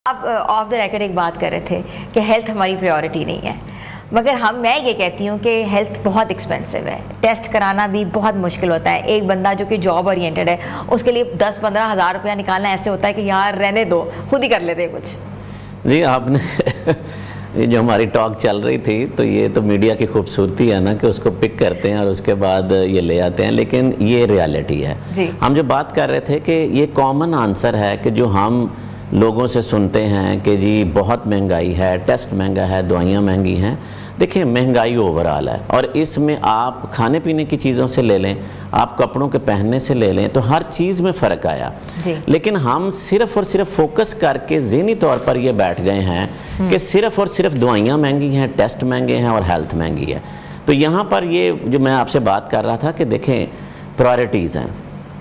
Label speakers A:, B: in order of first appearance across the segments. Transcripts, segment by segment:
A: آپ of the record ایک بات کر رہے تھے کہ ہیلتھ ہماری پریورٹی نہیں ہے، مگر میں یہ کہتی ہوں کہ ہیلتھ بہت ایکسپینسو ہے، ٹیسٹ کرانا بھی بہت مشکل ہوتا ہے۔ ایک بندہ جو کہ جاب اورینٹڈ ہے اس کے لیے 10-15 ہزار روپیہ نکالنا ایسے ہوتا ہے کہ یار رہنے دو، خود ہی کر لیتے کچھ۔
B: جی آپ نے یہ جو ہماری ٹاک چل رہی تھی تو یہ تو میڈیا کی خوبصورتی ہے نا کہ اس کو پک کرتے ہیں اور اس کے بعد یہ لے آتے ہیں، لیکن یہ ریالٹی ہے۔ ہم جو بات کر رہے تھے کہ یہ کامن آنسر ہے کہ جو ہم لوگوں سے سنتے ہیں کہ جی بہت مہنگائی ہے، ٹیسٹ مہنگا ہے، دوائیاں مہنگی ہیں۔ دیکھیں مہنگائی اوورآل ہے اور اس میں آپ کھانے پینے کی چیزوں سے لے لیں، آپ کپڑوں کے پہننے سے لے لیں تو ہر چیز میں فرق آیا، لیکن ہم صرف اور صرف فوکس کر کے ذہنی طور پر یہ بیٹھ گئے ہیں کہ صرف اور صرف دوائیاں مہنگی ہیں، ٹیسٹ مہنگے ہیں اور ہیلتھ مہنگی ہے۔ تو یہاں پر یہ جو میں آپ سے بات کر رہا تھا کہ دیکھیں پرائرٹیز ہیں۔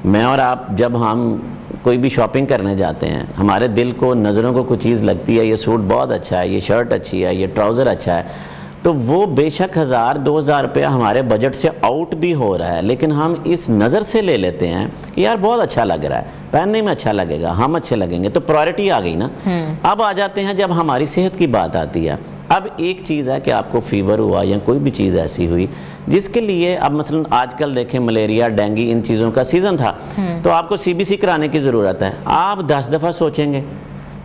B: میں اور آپ جب ہم کوئی بھی شاپنگ کرنے جاتے ہیں، ہمارے دل کو نظروں کو کوئی چیز لگتی ہے، یہ سوٹ بہت اچھا ہے، یہ شرٹ اچھی ہے، یہ ٹراؤزر اچھا ہے، تو وہ بے شک 1000-2000 روپیہ ہمارے بجٹ سے آؤٹ بھی ہو رہا ہے، لیکن ہم اس نظر سے لے لیتے ہیں کہ یار بہت اچھا لگ رہا ہے، پہننے میں اچھا لگے گا، ہم اچھے لگیں گے، تو پرائرٹی آ گئی نا۔ اب آ جاتے ہیں جب ہماری صحت کی بات آتی ہے۔ اب ایک چیز ہے کہ آپ کو فیور ہوا یا کوئی بھی چیز ایسی ہوئی جس کے لیے اب مثلا آج کل دیکھیں ملیریا، ڈینگی، ان چیزوں کا سیزن تھا تو آپ کو CBC کرانے کی ضرورت ہے، آپ 10 دفعہ سوچیں گے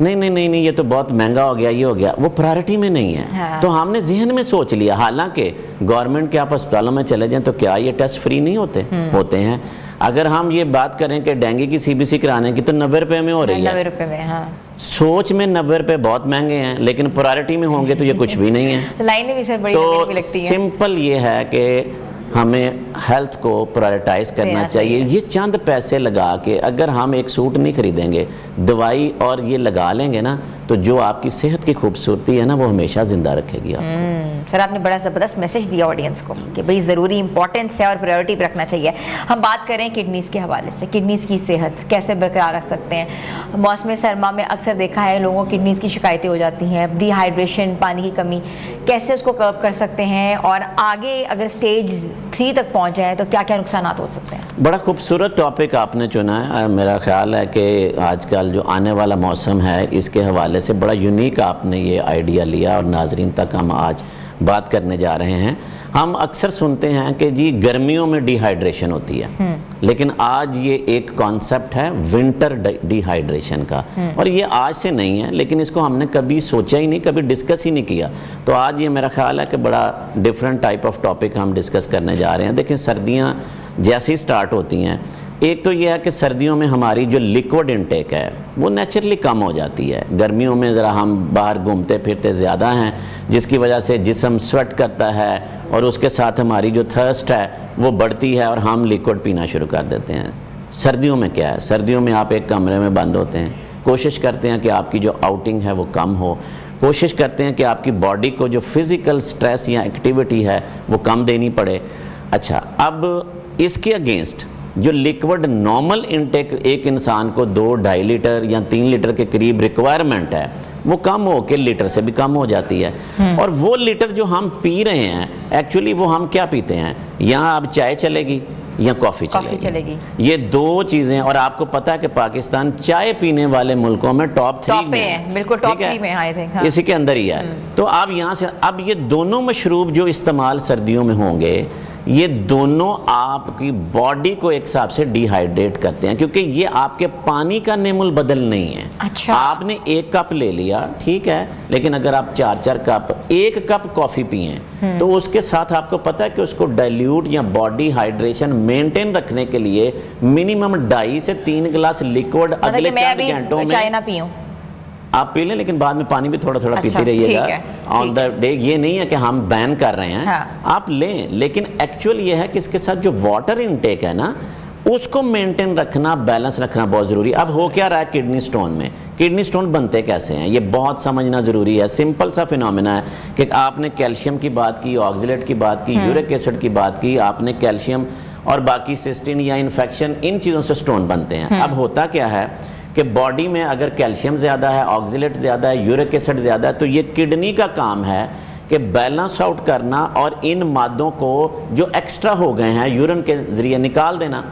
B: نہیں یہ تو بہت مہنگا ہو گیا، یہ ہو گیا، وہ پرائرٹی میں نہیں ہے۔ تو ہم نے ذہن میں سوچ لیا، حالانکہ گورنمنٹ کے آپ اسپتالوں میں چلے جائیں تو کیا یہ ٹیسٹ فری نہیں ہوتے ہیں؟ اگر ہم یہ بات کریں کہ ڈینگی کی CBC کرانے کی تو 90 روپے میں ہو رہی ہے،
A: 90 روپے میں، ہاں
B: سوچ میں 90 روپے بہت مہنگے ہیں، لیکن پرائرٹی میں ہوں گے تو یہ کچھ بھی نہیں ہے۔
A: لائنیں بھی سر بڑی
B: تو
A: لگتی ہیں۔
B: سمپل یہ ہے کہ ہمیں ہیلتھ کو پرائرٹائز کرنا چاہیے۔ یہ چند پیسے لگا کے اگر ہم ایک سوٹ نہیں خریدیں گے، دوائی اور یہ لگا لیں گے نا، تو جو آپ کی صحت کی خوبصورتی ہے نا وہ ہمیشہ زندہ رکھے گی آپ کو۔
A: سر آپ نے بڑا زبردست میسج دیا آڈینس کو کہ بھئی ضروری امپورٹنس ہے اور پریورٹی پہ رکھنا چاہیے۔ ہم بات کریں کڈنیز کے حوالے سے، کڈنیز کی صحت کیسے برقرار رکھ سکتے ہیں؟ موسم سرما میں اکثر دیکھا ہے لوگوں کو کڈنیز کی شکایتیں ہو جاتی ہیں، ڈی ہائیڈریشن، پانی کی کمی، کیسے اس کو کرب کر سکتے ہیں اور آگے اگر سٹیج 3 تک پہنچ جائیں تو کیا کیا نقصانات ہو سکتے ہیں؟
B: بڑا خوبصورت ٹاپک آپ نے چنا ہے۔ میرا خیال ہے کہ آج کل جو آنے والا موسم ہے اس کے حوالے سے بڑا یونیک آپ نے یہ آئیڈیا لیا اور ناظرین تک ہم آج بات کرنے جا رہے ہیں۔ ہم اکثر سنتے ہیں کہ جی گرمیوں میں ڈی ہائیڈریشن ہوتی ہے، لیکن آج یہ ایک کانسیپٹ ہے ونٹر ڈی ہائیڈریشن کا، اور یہ آج سے نہیں ہے لیکن اس کو ہم نے کبھی سوچا ہی نہیں، کبھی ڈسکس ہی نہیں کیا۔ تو آج یہ میرا خیال ہے کہ بڑا ڈیفرنٹ ٹائپ آف ٹاپک ہم ڈسکس کرنے جا رہے ہیں۔ دیکھیں سردیاں جیسی سٹارٹ ہوتی ہیں، ایک تو یہ ہے کہ سردیوں میں ہماری جو لیکوڈ انٹیک ہے وہ نیچرلی کم ہو جاتی ہے۔ گرمیوں میں ذرا ہم باہر گھومتے پھرتے زیادہ ہیں جس کی وجہ سے جسم سویٹ کرتا ہے اور اس کے ساتھ ہماری جو تھرسٹ ہے وہ بڑھتی ہے اور ہم لیکوڈ پینا شروع کر دیتے ہیں۔ سردیوں میں کیا ہے؟ سردیوں میں آپ ایک کمرے میں بند ہوتے ہیں، کوشش کرتے ہیں کہ آپ کی جو آؤٹنگ ہے وہ کم ہو، کوشش کرتے ہیں کہ آپ کی باڈی کو جو فزیکل سٹریس یا ایکٹیویٹی ہے وہ کم دینی پڑے۔ اچھا، اب اس کے اگینسٹ جو لیکوڈ نارمل انٹیک ایک انسان کو 2-2.5 لیٹر یا 3 لیٹر کے قریب ریکوائرمنٹ ہے، وہ کم ہو کے لیٹر سے بھی کم ہو جاتی ہے۔ اور وہ لیٹر جو ہم پی رہے ہیں ایکچولی وہ ہم کیا پیتے ہیں؟ یہاں اب چائے چلے گی یا کافی چلے گی، یہ دو چیزیں۔ اور آپ کو پتا ہے کہ پاکستان چائے پینے والے ملکوں میں ٹاپ 3 میں ہے،
A: بالکل ٹاپ 3 میں ہے،
B: اسی کے اندر ہی ہے۔ تو اب یہاں سے اب یہ دونوں مشروب جو استعمال سردیوں میں ہوں گے، یہ دونوں آپ کی باڈی کو ایک حساب سے ڈی ہائیڈریٹ کرتے ہیں، کیونکہ یہ آپ کے پانی کا نیم البدل نہیں ہے۔ آپ نے 1 کپ لے لیا ٹھیک ہے، لیکن اگر آپ 4 کپ 1 کپ کافی پئیں تو اس کے ساتھ آپ کو پتا ہے کہ اس کو ڈائلیوٹ یا باڈی ہائیڈریشن مینٹین رکھنے کے لیے منیمم 2.5 سے 3 گلاس لیکوڈ اگلے چند گھنٹوں میں
A: چائے نہ پیوں،
B: آپ پی لیں، لیکن بعد میں پانی بھی تھوڑا پیتی رہیے گا آن دا ڈے۔ یہ نہیں ہے کہ ہم بین کر رہے ہیں، آپ لیں، لیکن ایکچوئل یہ ہے کہ اس کے ساتھ جو واٹر انٹیک ہے نا اس کو مینٹین رکھنا، بیلنس رکھنا بہت ضروری۔ اب ہو کیا رہا ہے کڈنی سٹون میں؟ کڈنی سٹون بنتے کیسے ہیں یہ بہت سمجھنا ضروری ہے۔ سمپل سا فینومینا ہے کہ آپ نے کیلشیم کی بات کی، آکزیلیٹ کی بات کی، یورک ایسڈ کی بات کی، آپ نے کیلشیم اور باقی سسٹین یا انفیکشن، ان چیزوں سے سٹون بنتے ہیں۔ اب ہوتا کیا ہے کہ باڈی میں اگر کیلشیم زیادہ ہے، آکزیلیٹ زیادہ ہے، یورک ایسڈ زیادہ ہے، تو یہ کڈنی کا کام ہے کہ بیلنس آؤٹ کرنا اور ان مادوں کو جو ایکسٹرا ہو گئے ہیں یورین کے ذریعے نکال دینا۔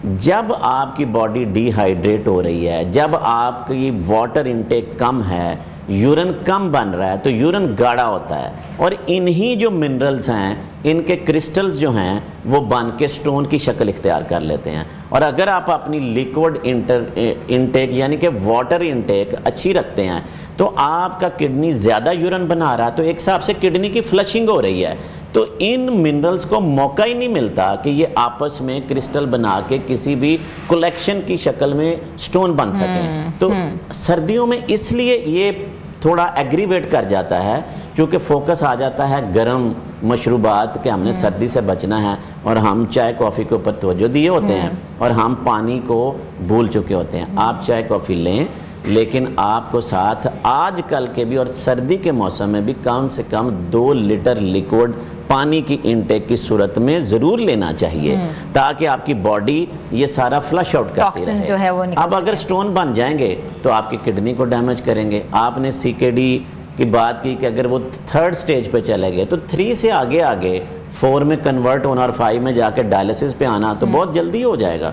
B: جب آپ کی باڈی ڈی ہائیڈریٹ ہو رہی ہے، جب آپ کی واٹر انٹیک کم ہے، یورن کم بن رہا ہے، تو یورن گاڑھا ہوتا ہے، اور انہی جو منرلز ہیں ان کے کرسٹلز جو ہیں وہ بن کے سٹون کی شکل اختیار کر لیتے ہیں. اور اگر آپ اپنی لیکوڈ انٹیک یعنی کہ واٹر انٹیک اچھی رکھتے ہیں تو آپ کا کڈنی زیادہ یورن بنا رہا ہے، تو ایک حساب سے کڈنی کی فلشنگ ہو رہی ہے. تو ان منرلز کو موقع ہی نہیں ملتا کہ یہ آپس میں کرسٹل بنا کے کسی بھی کلیکشن کی شکل میں سٹون بن سکیں. تو سردیوں میں اس لیے یہ تھوڑا ایگریویٹ کر جاتا ہے کیونکہ فوکس آ جاتا ہے گرم مشروبات کہ ہم نے سردی سے بچنا ہے، اور ہم چائے کافی کے اوپر توجہ دیے ہوتے ہیں اور ہم پانی کو بھول چکے ہوتے ہیں. آپ چائے کافی لیں، لیکن آپ کو ساتھ آج کل کے بھی اور سردی کے موسم میں بھی کم سے کم 2 لیٹر لیکوڈ پانی کی انٹیک کی صورت میں ضرور لینا چاہیے تاکہ آپ کی باڈی یہ سارا فلش آؤٹ کرتی رہے. اب اگر سٹون بن جائیں گے تو آپ کی کڈنی کو ڈیمیج کریں گے. آپ نے سی کے ڈی کی بات کی کہ اگر وہ 3rd سٹیج پہ چلے گئے تو 3 سے آگے 4 میں کنورٹ ہونا اور 5 میں جا کے ڈائلیسس پہ آنا تو بہت جلدی ہو جائے گا.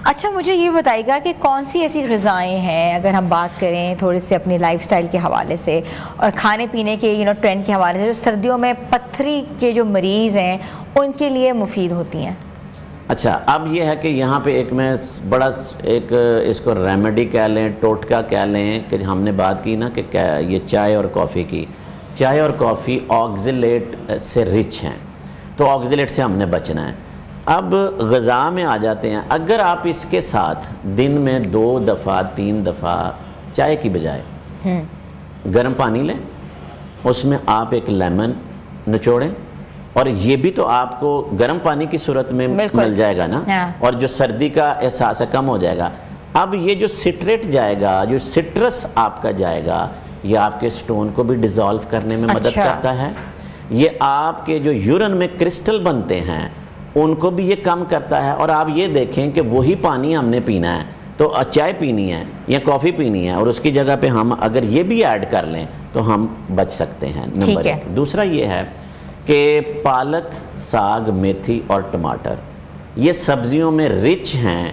A: اچھا مجھے یہ بتائیے گا کہ کون سی ایسی غذائیں ہیں اگر ہم بات کریں تھوڑے سے اپنی لائف سٹائل کے حوالے سے اور کھانے پینے کے ٹرینڈ کے حوالے سے جو سردیوں میں پتھری کے جو مریض ہیں ان کے لیے مفید ہوتی ہیں؟
B: اچھا اب یہ ہے کہ یہاں پہ ایک میں بڑا ایک اس کو ریمیڈی کہہ لیں، ٹوٹکا کہہ لیں کہ ہم نے بات کی نا کہ یہ چائے اور کافی کی. چائے اور کافی آکزیلیٹ سے رچ ہیں، تو آکزیلیٹ سے ہم نے بچنا ہے. اب غذا میں آ جاتے ہیں. اگر آپ اس کے ساتھ دن میں 2 دفعہ 3 دفعہ چائے کی بجائے گرم پانی لیں، اس میں آپ ایک لیمن نچوڑیں، اور یہ بھی تو آپ کو گرم پانی کی صورت میں مل جائے گا نا، اور جو سردی کا احساس ہے کم ہو جائے گا. اب یہ جو سٹریٹ جائے گا، جو سٹرس آپ کا جائے گا، یہ آپ کے سٹون کو بھی ڈیزالو کرنے میں مدد کرتا ہے. یہ آپ کے جو یورن میں کرسٹل بنتے ہیں ان کو بھی یہ کم کرتا ہے. اور آپ یہ دیکھیں کہ وہی پانی ہم نے پینا ہے تو چائے پینی ہے یا کافی پینی ہے اور اس کی جگہ پہ ہم اگر یہ بھی ایڈ کر لیں تو ہم بچ سکتے ہیں. نمبر 1. دوسرا یہ ہے کہ پالک، ساگ، میتھی اور ٹماٹر یہ سبزیوں میں رچ ہیں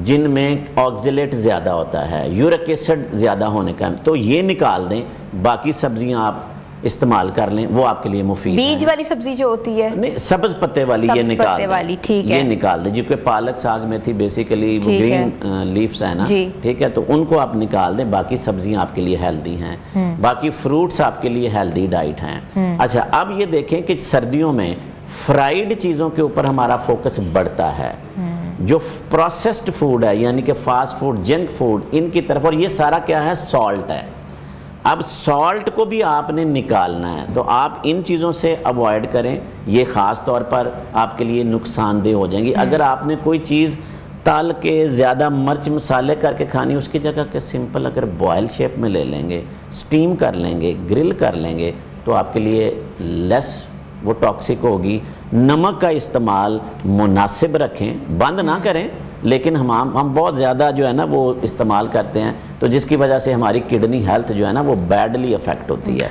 B: جن میں آکزیلیٹ زیادہ ہوتا ہے، یورک ایسڈ زیادہ ہونے کا، تو یہ نکال دیں. باقی سبزیاں آپ استعمال کر لیں، وہ آپ کے لیے مفید ہے.
A: بیج والی سبزی جو ہوتی ہے
B: نہیں، سبز پتے والی یہ نکال دیں، یہ نکال دیں. جبکہ پالک، ساگ، میتھی بیسیکلی وہ گرین لیفز ہیں نا، ٹھیک ہے، تو ان کو آپ نکال دیں. باقی سبزیاں آپ کے لیے ہیلدی ہیں، باقی فروٹس آپ کے لیے ہیلدی ڈائٹ ہیں. اچھا اب یہ دیکھیں کہ سردیوں میں فرائیڈ چیزوں کے اوپر ہمارا فوکس بڑھتا ہے، جو پروسیسڈ فوڈ ہے یعنی کہ فاسٹ فوڈ، جنک فوڈ، ان کی طرف. اور یہ سارا کیا ہے؟ سالٹ ہے. اب سالٹ کو بھی آپ نے نکالنا ہے تو آپ ان چیزوں سے اوائڈ کریں. یہ خاص طور پر آپ کے لیے نقصان دہ ہو جائیں گی. اگر آپ نے کوئی چیز تل کے زیادہ مرچ مسالے کر کے کھانی، اس کی جگہ کہ سمپل اگر بوائل شیپ میں لے لیں گے، سٹیم کر لیں گے، گرل کر لیں گے تو آپ کے لیے لیس وہ ٹاکسک ہوگی. نمک کا استعمال مناسب رکھیں، بند نہ کریں، لیکن ہم بہت زیادہ جو ہے نا وہ استعمال کرتے ہیں تو جس کی وجہ سے ہماری کڈنی ہیلتھ جو ہے نا وہ بیڈلی افیکٹ ہوتی ہے.